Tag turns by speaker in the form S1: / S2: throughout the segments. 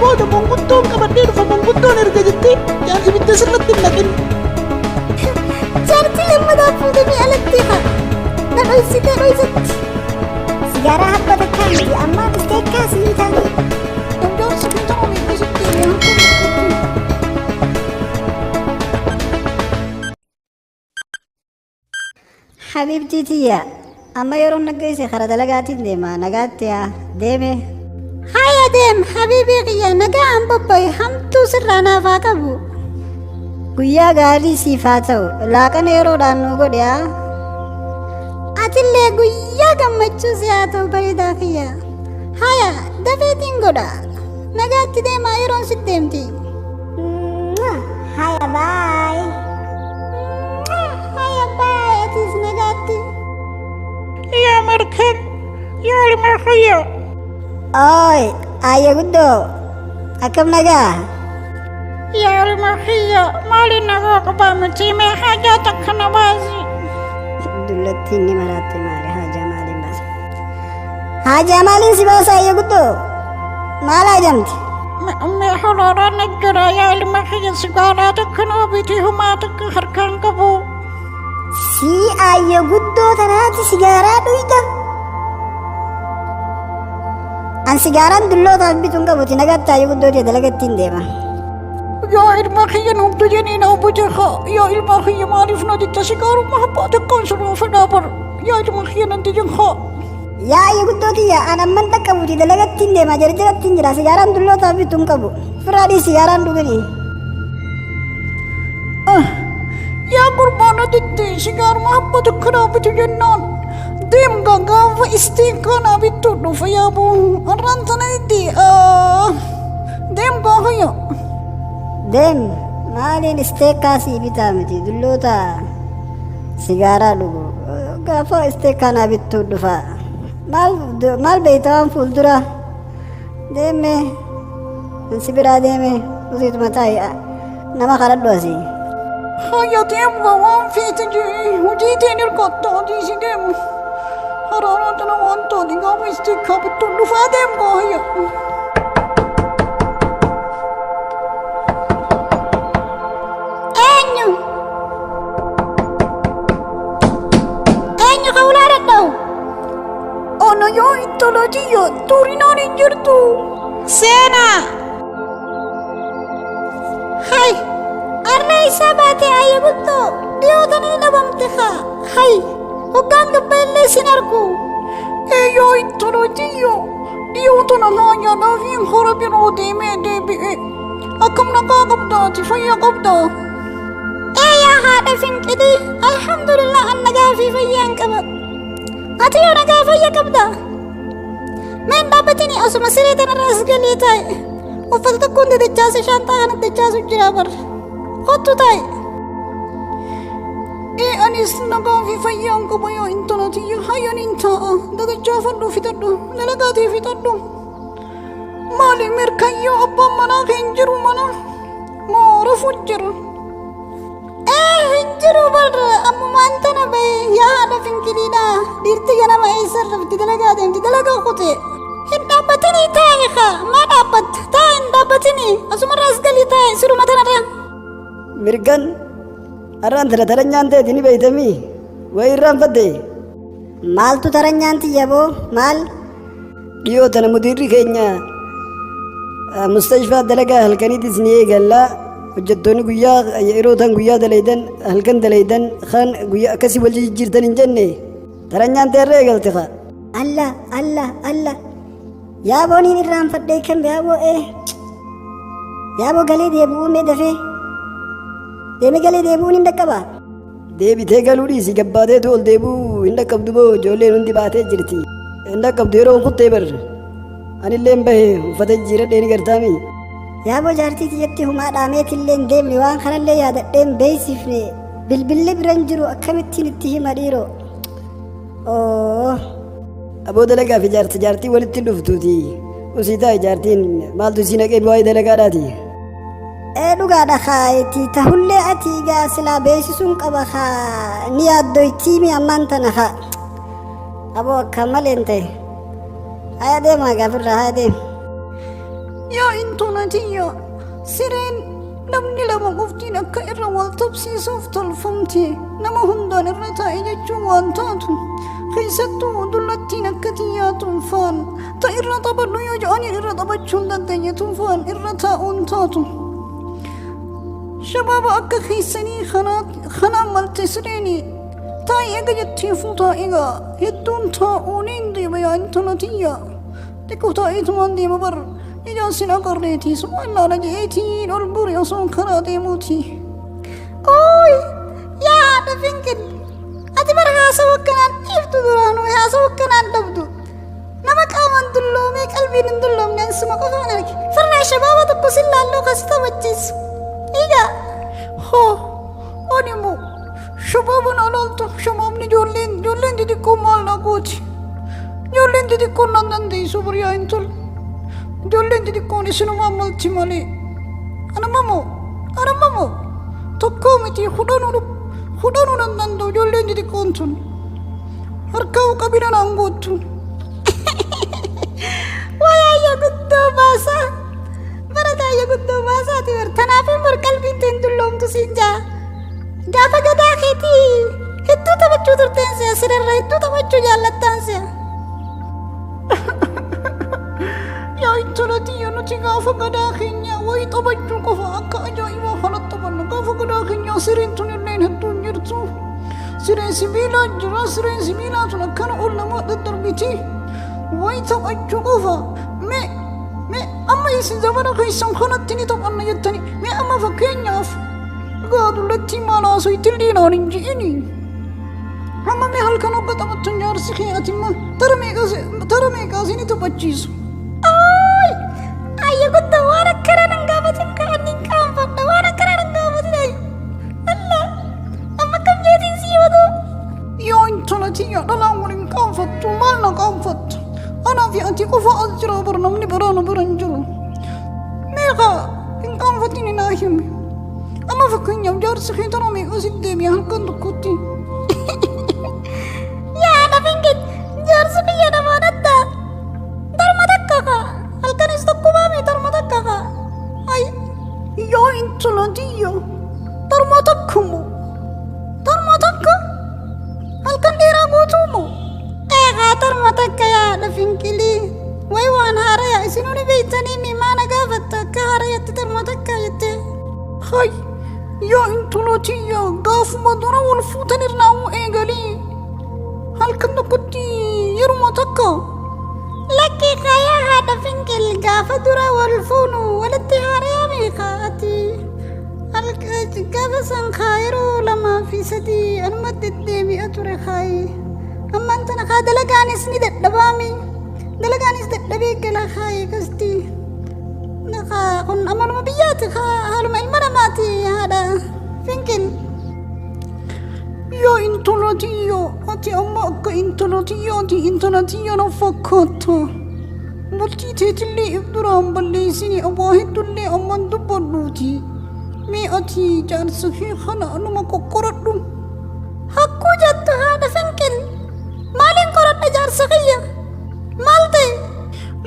S1: booda manguddoon qabadhee dhufa manguddoon erga jettee yaan ibidda sirratti hin naqin.
S2: Jaartii lammataa fuudhanii alatti haa na dhoysitee dhoysatti. Sigaaraa habbata kaamti ammaa dhistee kaasii taanii.
S1: Dandaansi kun ta'uu eeggisitti
S2: Habibti tiyya amma yeroo naggeesse kara dalagaatiin deema nagaatti yaa deeme. Haya deem habibii kiyya nagaan babbaye hamtuu sirraa naaf haa qabu. Guyyaa gaarii siif haa ta'u laaqana yeroodhaan nu godhe haa. Atillee guyyaa gammachuu si haa ta'u bareedaa kiyya. Haya dafeetiin godha nagaatti deemaa yeroon si deemti. Haya baay. Haya baay atis nagaatti.
S1: yaa markan yaa ilmaakayya.
S2: Oi ayya guddoo akkam nagaa.
S1: yaa ilmaakayya maali nagaa qabaamati mee haajaa takka na baasi.
S2: Dullattiin ni maraatte maali haajaa maaliin baasa. Haajaa maaliin si baasa ayya guddoo maal haajamti.
S1: mee holoodhaan na jira yaa ilmaakayya sigaaraa takka na biti humaa takka harkaan qabu.
S2: Si ayya guddoo tanaati sigaaraa dhuyda. An sigaaraan dullootaaf bituun qabuti nagaatti ayya guddoo jee dalagattiin deema.
S1: yaa ilmaakayya nuuftu jedhii na hubbateeka yaa ilmaakayya maaliif na ditta sigaarummaa abbaa takkaan sirraa fedhaa bar yaa ilmaakayya nan dijanka.
S2: Yaa ayya guddoo tiyya an amman dhaqqabuti dalagattiin deema jarjarattiin jira sigaaraan dullootaaf bituun qabu firaadhii sigaaraan dhuganii.
S1: yaa gurbaana ditti sigaaruma abbaa takka naa bitu jennaan deem gaafa isteekaa naa bittu dhufa yaa boo har'aan sana ditti deem gaafayya.
S2: Deem maaliin isteekaa sii bitaa miti dulloota sigaaraa dhugu gaafa isteekaa naa bittuu dhufa maal beeyta waan fuuldura deeme si biraa deeme usiituma taa'i nama kadhadhu asii.
S1: Haya deemu waan feete jee hojii teen hirkattaa hojii si deemu haraaraatana waan taate gaafa isteekaa bittuu dhufaa deemu gaafayya. Ana yaa intala tiyya turinaan hin jirtu. Seenaa.
S2: Hai arra isaa baatee ayya guddoo dhiyootanii dhabamte haa. Hai hoggaan gabba illee sin argu.
S1: Yaa intala tiyya dhiyootana haayyaadhaa fi hora biroo deemee deebi'e. Akkam nagaa qabdaati fayyaa qabdaa.
S2: Yaa haadha finqidii alhamdulillah an nagaa fi fayyaan qaba. Ati yoo nagaa fayya qabda. Meen dhaabbatini asuma siree tanarra as galee taa'e. Uffata tokkoon dadachaase shaantaa kana dachaasu jira bar. Kottu taa'e.
S1: Anis nagaa fi fayyaan qaba yaa intala tiyya hayyaniin taa'a dadachaafadhu fixadhu dalagaatii fixadhu. Maali mirkayyoo abbaan manaa kan jiru mana moo rafuu jira.
S2: Hinjiru bar ammumaan tana bahe yaa haadha finqiliidha dhiirti ganama eessan rafti dalagaa deemti dalagaa kute. Hin dhaabbatinii taa'e haa maa dhaabbatta taa'e hin dhaabbatinii asumarra as galii taa'e siruma tanarra.
S3: Mirgan har'aan tana taranyaan ta'e ni beeytamii wayi irraanfadde.
S2: Maaltu taranyaan tiyya boo maal?
S3: Dhiyoo tana mudiirri keenya mustashfaa dalagaa halkaniitis ni eegallaa. hojjettoonni guyyaa yeroo tan guyyaa dalaydan halkan dalaydan kan guyyaa akkasii wal jijjiirtan hin jenne taranyaan teerree eegalte kaa.
S2: Allah yaabooniin irraanfadhee kan yaaboo yaaboo galee deebi'uu mee dafee deemee galee deebi'uun hin dhaqqabaa.
S3: Deebitee galuu dhiisi gabbaateetu ol deebi'uu hin dhaqqabdu boo ijoolleen hundi baatee jirti hin dhaqqabdu yeroo kuttee bar anillee hin bahe uffata jijjiiradhee ni gartaami.
S2: Yaaboo jaartii tiyyatti humaa dhaameetillee hin deemne waan kanallee yaadadheen beeksifne bilbilli biran jiru akkamittiin itti hima dhiiroo.
S3: Aboo dalagaa fi jaartii walitti dhuftuuti usii taa'e jaartiin maaltu isii naqee waa'ee dalagaadhaati.
S2: Dhugaadha kaayeti tahullee ati egaa silaa beeksisuun qaba kaa ni yaaddoytiimi ammaan tana kaa. Aboo akka maleen ta'e haya deemaa gaafirraa haya deema.
S1: yaa intonatiya sireen namni lama qoftiin akka irra wal tabsiisuuf tolfamte nama hundaan irra taa'e jechuun waan taatu keessattuu dullattiin akka xiyyaatuun faan ta irra taphadhu yoo jedhanii irra taphachuu hin dandeenyetuun faan irra taa'uun taatu shababa akka keessanii kanaan malte sireeni taa'ee eega jetteefuu taa'egaa hedduun taa'uun hin deema yaa intonatiyya xiqqoo taa'eetumaan deema bar ijaan sin agarreetii sumaan laala je'eetiin ol buri osoo karaa deemuuti ooy yaa haadha finkil ati bara haasawaa akkanaan dhiiftu duraanuu haasawaa akkanaan dhabdu nama qaamaan dulloomee qalbiin hin dulloomne ansuma qofaan arge firnaa shabaaba tokko sin laalloo kasi taphachiisu egaa hoo onimu shabaaban alaaltu shabaabni ijoolleen xixiqqoo maal dhaquuti ijoolleen xixiqqoon nan dandeessu bariyaa hin tol ijoolleen xixiqqoon isinumaan malti malee anamamoo tokkoo miti hudhanuu nan danda'u ijoolleen xixiqqoon tun harkaa qabina naan goottu waayayya guddoo baasaa barataayya guddoo baasaati bar tanaafin bar qalbiin teen dulloomtu siin jaa gaafa gadaa keetii hedduu taphachuu turteen si'a sirarra hedduu taphachuu jaallattaan si'a yaa intolatiyya nuti gaafa gadaa keenya wayii taphachuu qofa akka ajaa'ibaa kanatti taphannu gaafa gadaa keenya sireen tun illeen hedduun jirtu sireen sibiilaa jira sireen sibiilaa tun akkana ol namaa daddarbiti wayii taphachuu qofa mee amma isin zamana keessan kanatti ni taphanna jettani mee amma fakkeenyaaf gaadullattii maalaasoo itilliinaan hin ji'ini amma mee halkan hogga taphattan jaarsi kee atimma tara meeqaasini taphachiisu ayya guddaa waan akkana nan gaafatin ka'annin qaanfadha waan akkana nan gaafatin ay alla amma kam jeetiin sii wadu yoo intolatiyya dhalaan waliin qaanfattu maal na qaanfattu anaa fi ati qofa as jira bar namni baraana bira hin jiru meeqa hin qaanfatin hinaa hime amma fakkeenyaaf jaarsi kee tana meeqa sit deebi'a halkan tokkotti yaa dhafinkit jaarsi biyya namaa dhattaa darma takka ka halkanis tokkumaami darma takka ka ay yaa intolatiyya darma takkumo darma takka halkan dheeraa guutuumo eegaa darma takka yaa dhafinkilii way waan haaraya isinuni beeytanii mimaana gaafatta akka haarayatti darma takka jette hay yaa intolatiyya gaafuma dura wal fuutan irnaa'uu eegalii halkan tokkotti yeruma takka lakkii kaayaa haadha finkil gaafa dura wal fuunu walitti haarayaa meeqa ati gaafa san kaa yeroo lamaa fi sadii anuma deddeebi'a ture kaayi ammaan tana kaa dalagaanis ni dadhabaami dalagaanis dadhabee gala kaayi kasti kun amanuma biyyaati kaa haaluma ilma namaati haadha finkil yaa intolatiyya ati amma akka intolatiyyaati intolatiyya na fakkaata bultii teetillee if duraan balleessini awwaa heddullee amman dubbadhuuti mee ati jaarsa kee kana anuma qoqqoradhu hakkuu jettu haadha finkil maaliin qoradha jaarsa kiyya maal ta'e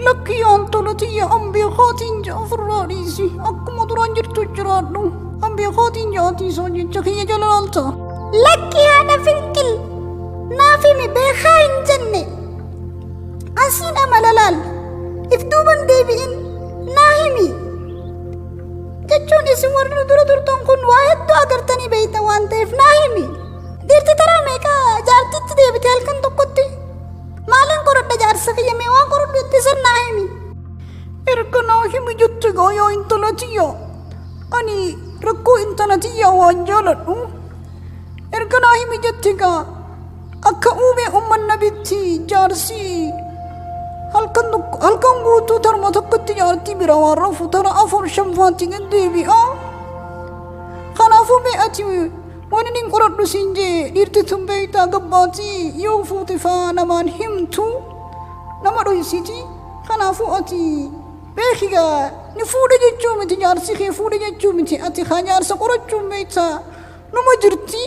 S1: lakki yaa intolatiyya ambeekaatiin ja'a ofirraa dhiisi akkuma duraan jirtu jiraadhu ambeekaatiin ja'atiisoo jecha kiyya jala laalta lakki haadha finkil naafimi beekaa hin jenne asiin amala laal if duuban deebi'in naa himi jechuun isin warri dura turtan kun waa hedduu agartanii beeyta waan ta'eef naa himi dhiirti taraa meeqaa jaartitti deebite halkan tokkotti maaliin qoradha jaarsa kiyya mee waan qoradhu itti san naa himi erga naa himi jette gaa yaa intolatiyya ani rakkoo intolatiyyaa waan jaaladhu erga naa himi jette gaa akka uumee umman nabitti jaarsi halkan guutuu tarma tokkotti jaartii bira waan rafu tara afur shanfaatti gad deebi'a kanaafuu mee ati waan inni qoradhu siin jee dhiirti tun beeytaa gabbaatii yoo fuute faa namaan himtu nama dhoysiti kanaafuu ati beekigaa ni fuudhe jechuu miti jaarsi kee fuudhe jechuu miti ati kaa jaarsa qorachuun beeytaa numa jirti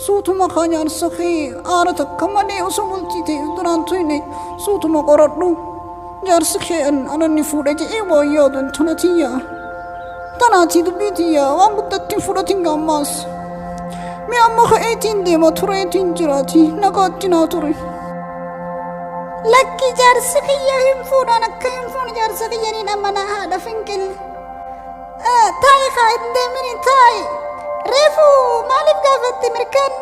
S1: suutuma kaa jaarsa kee aara takka malee osoo bultii ta'e duraan tuyne suutuma qoradhu جارسك أنا نفورة جئي ويادن تناتيا تناتي دبيتيا وانقدت فرة قماس مي أما خيتين ديما تريتين جراتي نقاتنا تري لكي جارسك يا همفون أنا كهمفون جارسك يعني نمنا هذا فنكل تاي خايد ديمني تاي ريفو مالك قافت مركان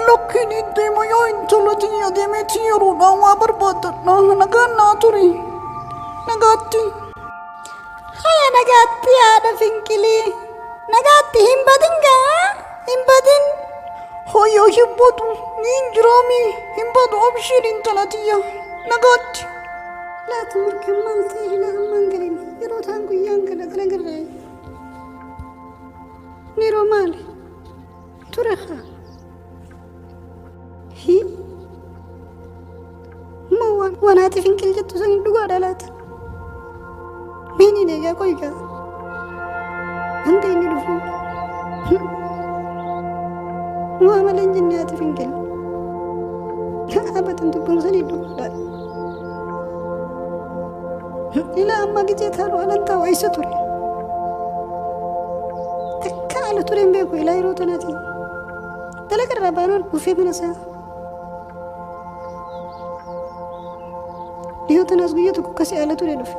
S1: لكن ديما يا انتلتي ديما تيرو نوا بربادتنا نغانا تري نغاتي هيا نغاتي هذا فنكلي نغاتي همبدن هيا همبدو نينجرامي همبدو أبشر انتلتي نغاتي لا تمركن مالتي لا منقلين يرو تانكو يانكلا كلا نيرو مالي ترخا هي مو وانا تفين كل جتو سنين دوغا دالات ميني نيجا كويكا انت اني دفو مو عملين جنيا تفين كل أبدا تبون سنين دوغا دالات إلى أما جيت هالو أنا أنت وعيسى تري تكالو تري بيكو إلى يروتناتي تلاقي الربانون وفي منسا ليو تناس قيتو كسي على تري لفي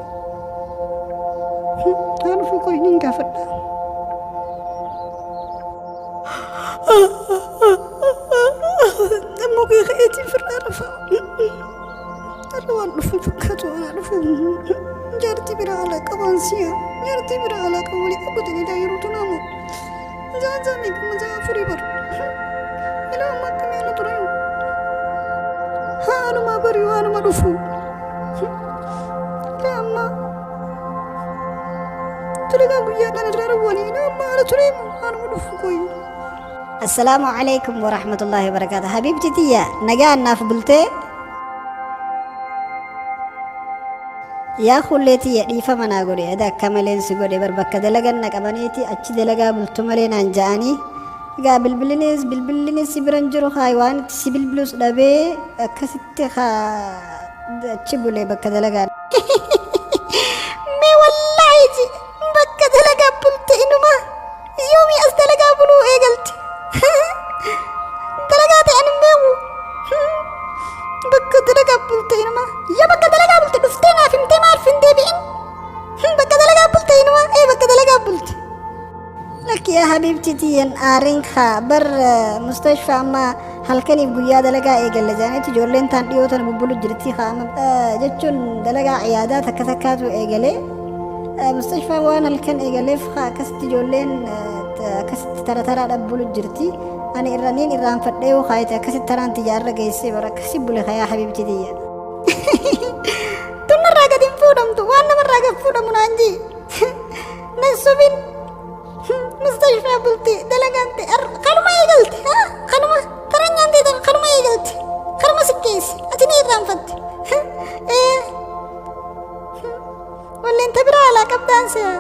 S1: أنا في كوي نينكا فدا أموكي خيتي في الرفا أنا في فكاتو أنا في جارتي برا على كمانسيا جارتي برا على كمولي أبدني لا يروتنامو زازاني كمزا فريبر إلى ما كميانا تريو ها أنا ما بريو أنا ما رفو لا أما تلقى قيانا نجارواني لا أما أنا تريمو أنا ما رفو كوي.
S2: السلام عليكم ورحمة الله وبركاته. حبيبتي تيا نجانا في بلتي يا خلتي يا ديفا منا غوري ادا كملين سغوري بربك دلغن نقبنيتي اچ دلغا بلتملين انجاني غا بلبلنس برنجرو حيوان سبلبلوس دبي كست خا اچ بولي بك دلغا مي والله جي بك دلغا بلت انما يومي اس دلغا بلو ايغلت دلغا تي انمو بك دلغا بلت انما يا بك دلغا بلت دفتنا فهمتي ما عارفين دبين بك دلغا بلت انما اي بك دلغا بلت لك يا حبيبتي تين ارين خبر مستشفى ما halkani guyada laga eegale jaanati joorlentan dhiyootan bubulu jirti khama jechun dalaga ciyaadaadka ka takaatu eegale mustashfa waan halkan eegale kasti joorlen kasti taratara dhabbulu jirti ani iranin iran fadheeyo khayta kasti taran tijaara geyse barakasi bule khaya habibti diya tunna raga din fudam tu wanna raga fudam nanji nasubin mustashfa bulti dalagante kalma eegalte kalma تراني عندي ده خرمة يجلت خرمة سكيس أتني الرانفت ولا انت برا على كبدان سيا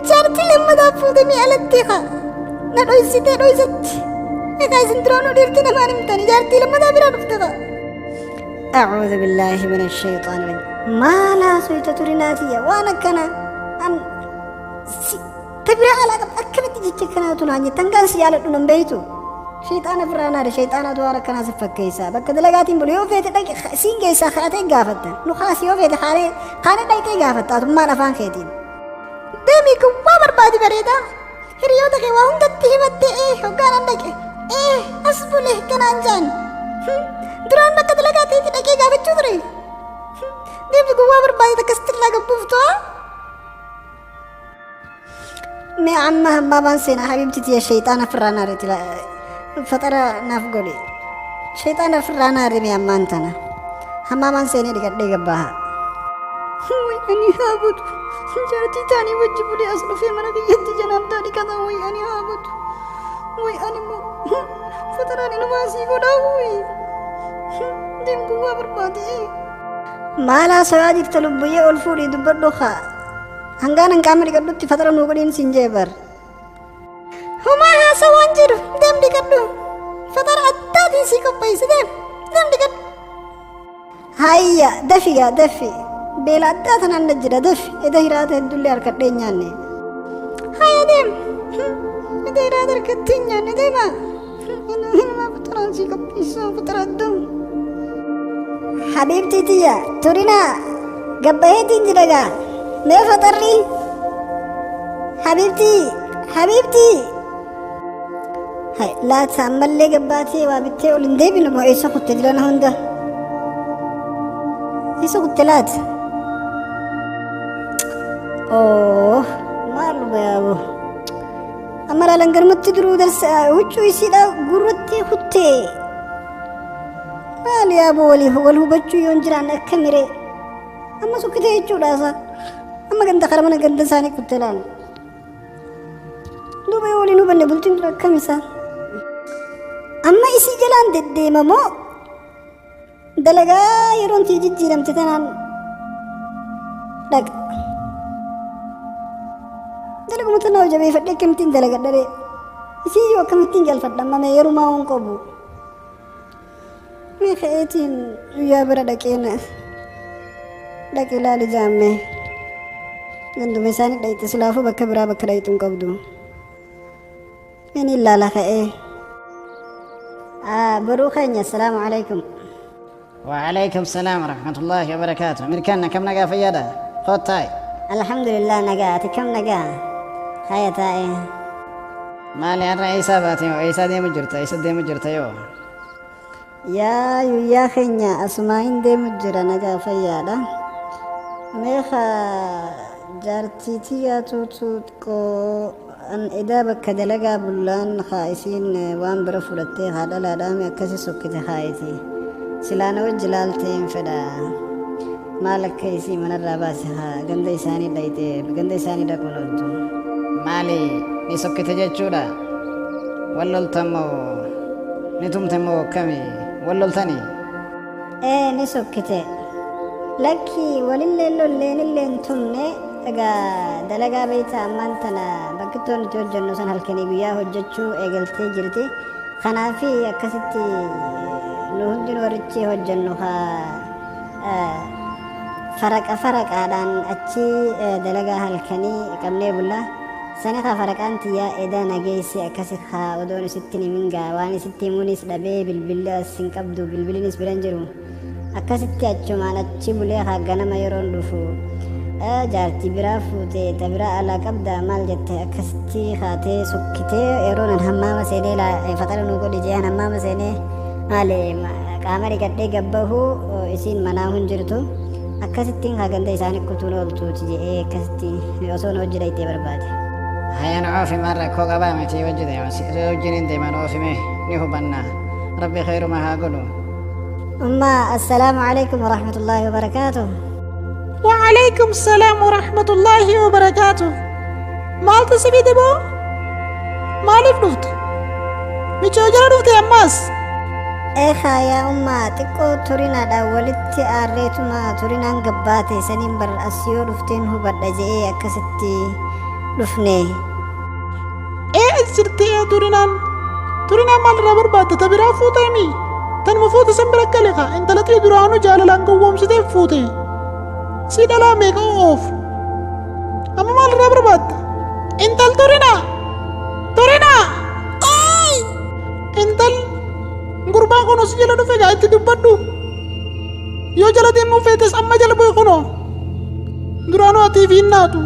S2: جارتي لما دافو دمي على التيخة ندوي ست إذا سنترونو ديرتنا ما نمتاني جارتي لما دافو رفتها أعوذ بالله من الشيطان الرجيم ما لا سويت تريناتي وانا كان أن تبرا على أكبت جيتشكنا تناني تنقل سيالة نمبيتو شيطان فرانا شيطان دوار كنا سفكيسا بك دلغاتين بليو فيت دك سين جيسا خاتي غافت نو خاسيو فيت خالي خانه دايتي غافت ما نفان خيتين دمي كو بابر بادي بريدا هريو دك وهم دتي متي وكان عندك اسبله كان انجان دران بك دلغاتي دك غافت چودري دمي كو بابر بادي دك استلا غبفتو مي عمها بابان سينا حبيبتي يا شيطان فرانا رتلا فترة نافقولي شيطان فرانا رمي أمانتنا همامان سيني دي قباها وي أني هابط جارتي تاني وجب لي أصل في منك يدي جنام تاني كذا وي أني هابط وي أني مو فترة نماسي قدا وي دم قوة بربادي مالا سواجك تلبية والفوري دبر دوخا هنغانا كامري قدوتي فترة نوغدين سنجيبر هما هاسا وانجر دم دي كدو فتر عدادي سيكو بيس دم دي كدو هيا دفي يا دفي بلاداتنا نجرا دفي إذا هرات الدنيا الكتين يعني
S1: هيا ديم إذا هرات الكتين يعني ديما هنا ما بترانسي كبيسة بتردم
S2: حبيبتي تيا تورينا قبهتي جرا ما فطري حبيبتي حبيبتي هاي لا تعمل لي قباتي وابتي ولندي بنمو إيسا كنت جلنا هندا إيسا كنت لات أوه مالو بيابو أمرا لنقر متدرو درس وچو إيسي دا قررتي خطي مالي أبو ولي هو الهو بچو يونجران أكمري أما سكتي يچو داسا أما كنت خرمنا كنت ساني كنت لان دوبا يولي نوبا بلتين درا كمسا أما إيسي جلان ددي ممو دلقا يرون تيجي جيرم تتنان دق دلقا متناو جبي فدي كمتين دلقا دري إيسي يو كمتين جل فدام ما يرو ما ونقبو مي خيتين يا برا دكينا دكي لا لجامي غندو مساني دايت سلافو بكبرا بكرايتون قبدو من إلا لك إيه بروخين السلام عليكم
S4: وعليكم السلام ورحمة الله وبركاته مركنا كم نقا فيادا خود تاي
S2: الحمد لله نقات كم نقا هيا تاي
S4: مالي أنا عيسى باتي وعيسى دي مجرتا عيسى دي مجرتا يو
S2: يا خينيا أسماين دي مجرا نقا فيادا ميخا جارتيتي يا توتو أن إذا بك دلقا بلان خائسين وان برفولتي هذا لا دامي أكسي سكتي خائتي سلانا وجلالتين فدا مالك كيسي من الراباسها غندي ساني دايتي غندي ساني دا كونوتو
S4: مالي ني سكتي جيتشودا وللتمو نتمتمو كمي وللتني
S2: إيه ني سكتي لكي ولللين اللين تمني دلقا بيتا أمانتنا بكتون توجنو سن هالكني بيا هجتشو إيقلتي جلتي خنافي أكستي نهجن ورچي هجنو فرق آدان أچي دلقا هالكني قبلي بلا سنخا فرق أنتيا إذا نجيسي أكسي خا ودون ستني منغا واني ستي مونيس دبي بالبلا سنقبدو بالبلينيس برنجرو أكستي أچو مانا أچي بلي خا غنما يرون دفو جارتي برا فوتي تبرا على قبدا مال جتة أكستي خاتي سكتي يرون الحمام سيني لا فترة نقول جيان حمام سيني مالي كامري كتة جبهه إسين مناهون جرتو أكستي خاجن إساني كتونو بتوتي جي أكستي يوصون وجري تبربادي
S4: هيا نعوفي مرة كوكا بامتي وجدي وجنين دي ما نعوفي ميه نيهو بنا ربي خير ما هاقولو
S2: أما السلام عليكم ورحمة الله وبركاته
S1: وعليكم السلام ورحمة الله وبركاته مال تسبي دبو مال فلوت ميشوجر فلوت يا ماس
S2: إخا يا أمة تكو تورينا دا ولدتي آريتما تورينا نقباتي سنين بر أسيو رفتين هو بدجي أكستي رفني
S1: إيه أسرتي يا تورينا مال رابر بات تبرا فوتيمي تنمفوت سنبرك لها انت لتي درانو جاللان قوام ستي فوتي سيدا لا ميك اوف اما مال رابر بات انتل تورينا اي انتل غربا كونو سجل دو فيغا اتي دبدو يو جلدي مو فيتس اما جل بوي كونو درانو اتي فيناتو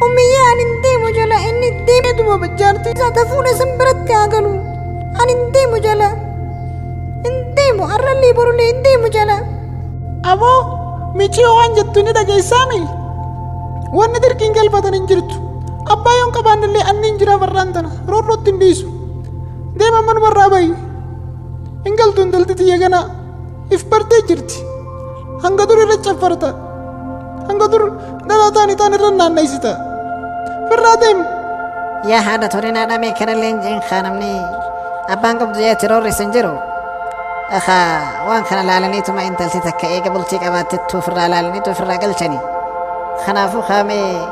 S1: امي يعني انتي مجلا اني ديمي دوما بجارتي ساتفوني سنبرت كاغلو أنا إنتي مجلا إنتي مو أرلي برولي إنتي مجلا أبو ميشي وان جتوني دا جيسامي وان ندر كينجل فتن انجرتو أبا يون كبان اللي أني انجرا فرانتنا رورو تنديسو ديما من مرابي انجل تندلتي تيغانا إفبرتي جرتي هنگا دور رچا فرتا هنگا دور دلاتاني تاني رنان نيسيتا فرادم
S4: يا هذا تورينا دا ميكنا لينجين خانمني أبان قبض يا تروري سنجرو أخا وان خنا لالني تما انت لتتك إيه قبل تيك أبات تتوفر لالني توفر قلشني خنافو خامي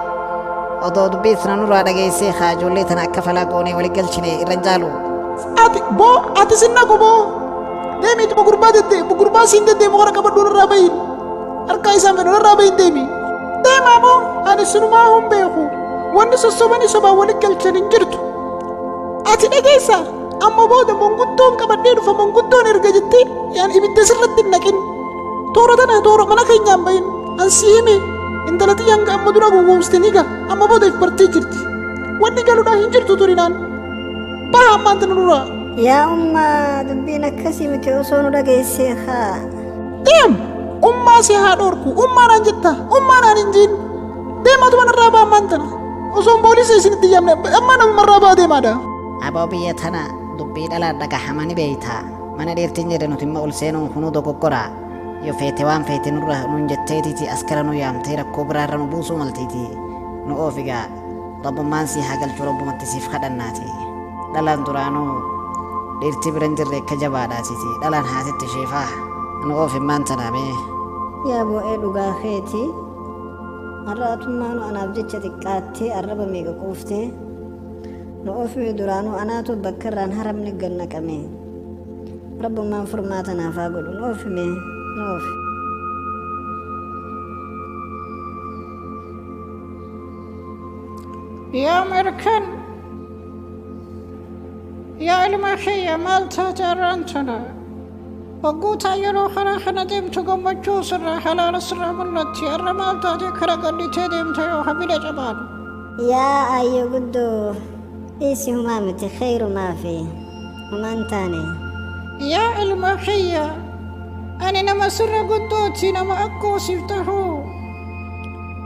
S4: أضود بيثنا نورا دقيسي خا جولي تنا كفلا قوني ولي قلشني رنجالو
S1: أتي سنكو بو deemi ituma gurbaa deddeemu gurbaa siin deddeemu kana qabadhu irraa bahin harkaa isaan fedhu irraa bahin deemi deemaa moo ani sinumaa hun beeku wanni sossobanii sobaa walit galchan hin jirtu ati dhageessa amma booda manguddoon qabadhee dhufa manguddoon erga jettee yaan ibidda sirratti hin naqin toora tana toora mana keenyaan bahin ansi himi intala xiyyaan amma dura gowwoomsitanii gaa amma booda if bartee jirti wanni galuudhaa hin jirtu turinaan baha ammaan tana duraa
S2: yaa ummaa dubbiin akkasii miti osoo nu dhageessee haa
S1: deem ummaa si haa dhorku ummaanaan jetta ummaanaan hin jiin deemaatu manarraa baa ammaan tana osoon poolisii isinitti yaamne ammaa namarraa baa deemaadha
S4: aboo biyya tana dubbii dhalaan dhagahamani beeytaa mana dhiirtiin jedhe nuti immoo ol seenuun kunuu dogoggoraa yoo feete waan feete nurra nuun jetteetiiti askara nu yaamtee rakkoo biraarra nu buusuu maltiiti nu oofigaa rabbummaan si haa galchuu rabbumatti siif kadhannaati dhalaan duraanuu dhiirti bira hin jirre akka jabaadhaatiti dhalaan haatitti isheefaa nu oofimmaan tanaamee
S2: yaa bo'ee dhugaa keeti har'aatummaa nu anaaf jecha xiqqaattee arraba meeqa quuftee nu oofime duraanuu anaatu bakka irraan haramni gannaqame rabbummaan furmaata naaf haa godhu nu oofime nu oofi
S1: yaa markan yaa ilma kiyya maal taate irraan tana waggoota yeroo kana deemtu gammachuu sirraa halaala sirraa mul'atti irra maal taate kara gallitee deemta yoo habila cabaan
S2: yaa ayyo guddoo dhiisi humaa miti khayrumaa fi humaan taane
S1: yaa ilma kiyya ani nama sirra guddooti nama akkoosiif tahuu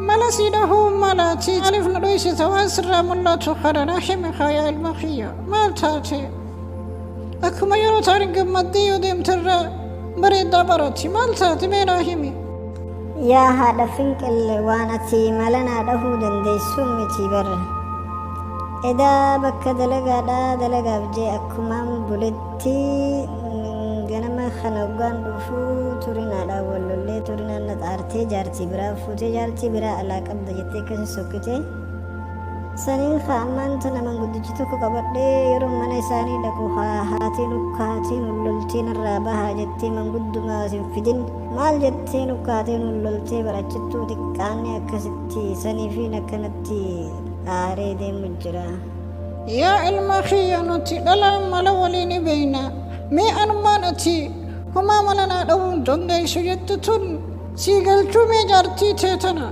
S1: mala si dhahuu malaati alif na dhoysita waan sirraa mul'atu kana na himi kaa yaa ilma kiyya maal taate akkuma yeroo taani gammaddee yoo deemtarra bareeddaa baratti maal taate mee naa himi
S2: yaa haadha finqille waan ati mala naa dhahuu dandeessuun miti barra edaa bakka dalagaadhaa dalagaaf jee akkumaan buletti ganama kana hoggaan dhufuu turinaadhaa wallollee turinaan na xaartee jaartii biraa fuutee jaartii biraa alaa qabda jettee akkasi sokkitee saniin ammaan tana manguddichi tokko qabadhee yeroo mana isaanii dhaqu haatiin ukkaatiin ulloltiin irraa bahaa jettee manguddumaa sin fidin maal jettee ukkaatiin ulloltee barachittuu xiqqaanni akkasitti saniifiin akkanatti aaree deemu jira
S1: yaa ilma kiyya nuti dhalaan mala waliin beeyna mee anumaan ati humaa mala naa dha'uun dandeessu jette tun sii galchuu mee jaartii teetana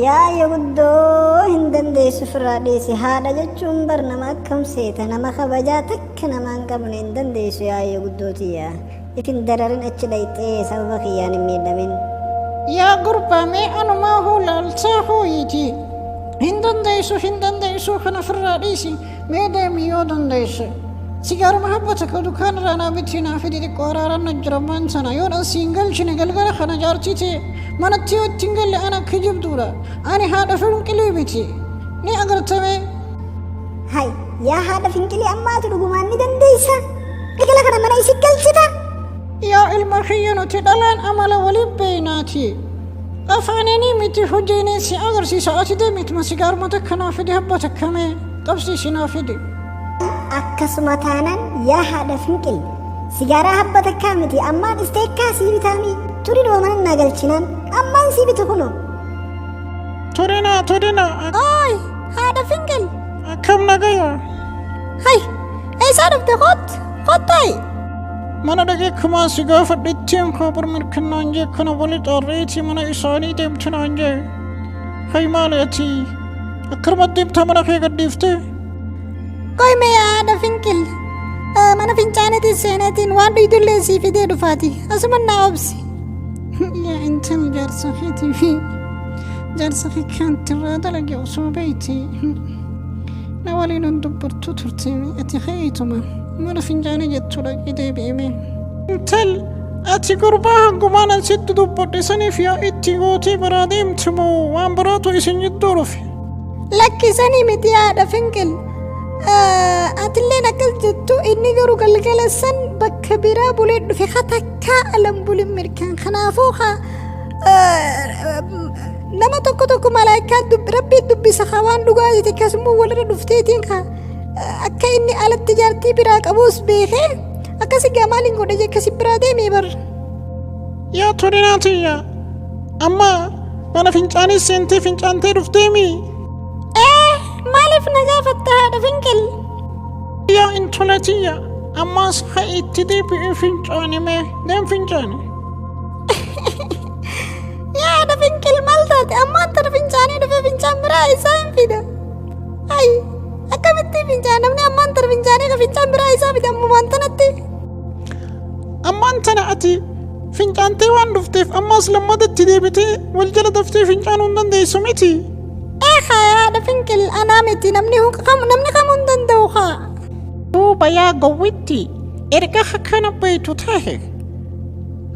S2: yaa ayyo guddoo hin dandeessu firraa dhiisi haadha jechuun bar nama akkam seeta nama kabajaa takka namaan qabne hin dandeessu yaa ayyo guddootiyya ifin dararin achi dhayxee sababa kiyyaan hin miidhamin
S1: yaa gurbaa mee anumaa huulaaltaa hooyiti hin dandeessu kana firraa dhiisi mee deemi yoo dandeesse sigaaruma habbata ka dukaan irraa naa bitii naa fidi xiqqoo araaraan na jira maan sana yoon asii hin galchine galgala kana jaartii ta'e manatti yoo ittiin galle ana akka jibduudha ani haadha finqilii miti ni agartame
S2: hay yaa haadha finqilii ammaatu dhugumaan ni dandeessa galgala kana mana isi galchita
S1: yaa ilma kiyya nuti dhalaan amala waliin beeynaati afaananii miti hojiinii si agarsiisa ati deemituma sigaaruma takka naa fidi habba takkamee qabsiisi naa fidi
S2: akkasuma taanaan yaa haadha finqil sigaaraa habba takkaa miti ammaan isteekkaa sii bitaami turi dhoomanan naa galchinaan ammaan sii bita kuno
S1: turina
S2: ooy haadha finqil
S1: akkam nagaya
S2: hay eessaa dhufte kottaayi
S1: mana dhaqee kumaan si gaafadhettiin koo mirkannaan jee kana wali xaarreetii mana isaanii deemtinaan jee hay maali ati akkanuma deemtaa mana kee gadhiifte
S2: koy mee haadha finqil mana fincaanitiin seeneetiin waan dhuytullee sii fidee dhufaati asuma naa obsi
S1: yaa intala jaarsa keetii fi jaarsa kee kaantirraa dalage osoo beeyti na waliin hin dubbattuu turte ati keeytuma mana fincaanii jettu dhaqii deebi'ime intal ati gurbaa hangumaan ansitti dubbadhe saniif yaa itti gootii biraa deemti moo waan biraatu isin jidduu dhufe
S2: lakkisanii miti haadha finqil atilleen akkas jettu inni garuu galgala san bakka biraa bulee dhufe takkaa alan bulin mirkaan kanaafuu nama tokko malaayikaa rabbii dubbisa waan dhugaati akkasuma walirra dhufteetiin akka inni alatti jaartii biraa qabuus beekee
S1: akkasi gaa maaliin godhe jee akkasi biraa deemee bar.
S5: Yaa Torinaatiyya amma mana fincaanii seentee fincaantee dhufteemi.
S1: Maaliif na gaafatta haadha finqil?
S5: Yaa intolatiyya ammaas haa itti deebi'ee fincaanime deem fincaane.
S1: Yaa haadha finqil maal taate ammaan tana fincaanii dhufe fincaan biraa isaa hin fida. Ay akkamitti fincaan namni ammaan tana fincaanii ka fincaan biraa isaa fida ammumaan tanatti.
S5: Ammaan tana ati fincaantee waan dhufteef ammaas lammadatti deebitee wal jala daftee fincaanuu hin dandeessu miti.
S1: Haadha finqil anaa miti namni kamuu hin danda'u haa.
S5: Duuba yaa gowwitti erga akkana beektu tahe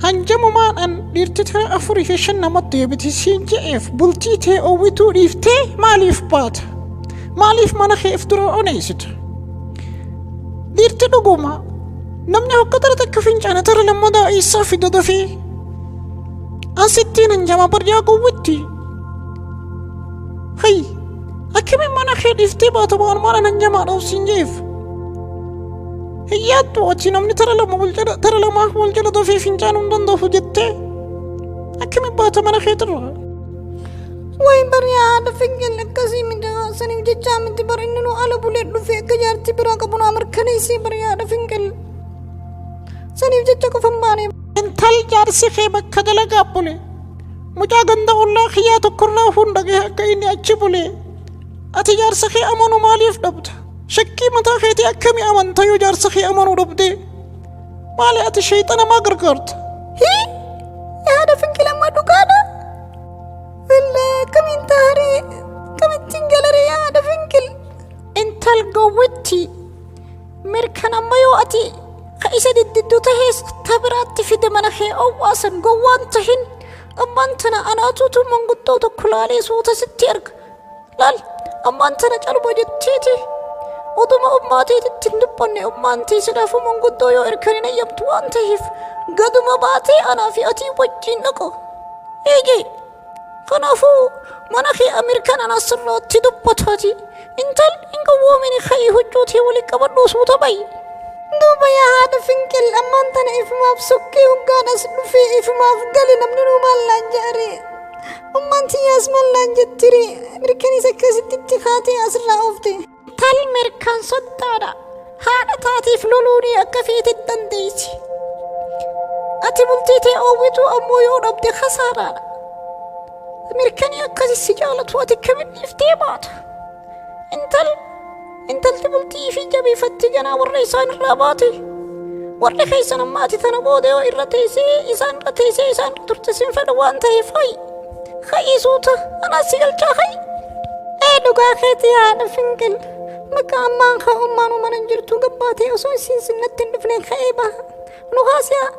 S5: hanjamumaadhaan dhiirti tara 4-5 namatti deebite siin je'eef bultii tee oowwituu dhiiftee maaliif baata? Maaliif mana keef dura oneessita? Dhiirti dhuguma namni hogga tara takka fincaana tara lammadaa eessaa fida dafee asittiin hanjama bar yaa gowwitti. Hay akkamiin mana kee dhiiftee baata waan maalan hanjamaadhaaf siin je'eef? Hiyyaattu achi namni tara lamaaf wal jala dafee fincaanuu hin danda'u jettee akkamiin baata mana kee irraa?
S1: Wayi bari haadha finqil akkasii miti saniif jechaa miti bari inni nu ala bulee dhufee akka jaartii biraa qabu naa mirkaneessee bari haadha finqil saniif jecha qofan baanee.
S5: Intal jaarsi kee bakka dalagaa bule mucaa ganda ollaa kiyyaa tokkorraa hundagee akka inni achi bule ati jaarsa kee amanuu maaliif dhabda? Shakkii mataa keetii akkamii amanta yoo jaarsa kee amanuu dhabde? Maali ati shayxana maa gargaarta?
S1: Haadha finqil amma dhugaadha? Kamiin taaree kamittiin galaree haadha finqil?
S5: Intal gowwitti mirkan amma yoo ati ka isa diddiddu tahees tabiraatti fide mana kee owwaasan gowwaan tahin ammaan tana anaatuutu manguddoo tokko laalee suuta sitti erga. Laal ammaan tana calba jettiiti. Oduma ummaatiitti hin dubbanne ummaantii sidaafuu manguddoo yoo erganii nayyamtu waan taheef gaduma baatee anaa fi atii wajjiin dhaqo. Eegee kanaafuu mana kee amirkan anaa sirraatti dubbataati. Intal hin gowwoomini ka'ii huccuutii walii qabadhuu suuta bayi.
S1: Duuba yaa haadha finqil ammaan tana ifumaaf sokkee hoggaadhas dhufee ifumaaf gale namni nuu maallaan jedhare. Ummaantii yaas maallaan jettire mirkanis akkasitti itti kaatee asirraa oofte.
S5: Tal mirkan sodaadha haadha taatiif loluunii akka feete dandeessi. Ati bultii tee oowwituu ammoo yoo dhabde kasaaraadha. Mirkanii akkasi si jaalatu ati akkamiin dhiiftee baata? Intalti bultii fi jabeeffatti ganaa warra isaan irraa baate. Warri keessan ammaa ati tana booda yoo irra teessee isaan irra teessee isaan irra turte sin fedha waan ta'eef hayi suuta anaa si galchaa hayi.
S1: Dhugaa keetii haadha finqil bakka ammaan ka'ummaan uumanan jirtu gabbaatee osoo isiin sinnatti hin dhufne ka'ee baha. Nu haasiyaa.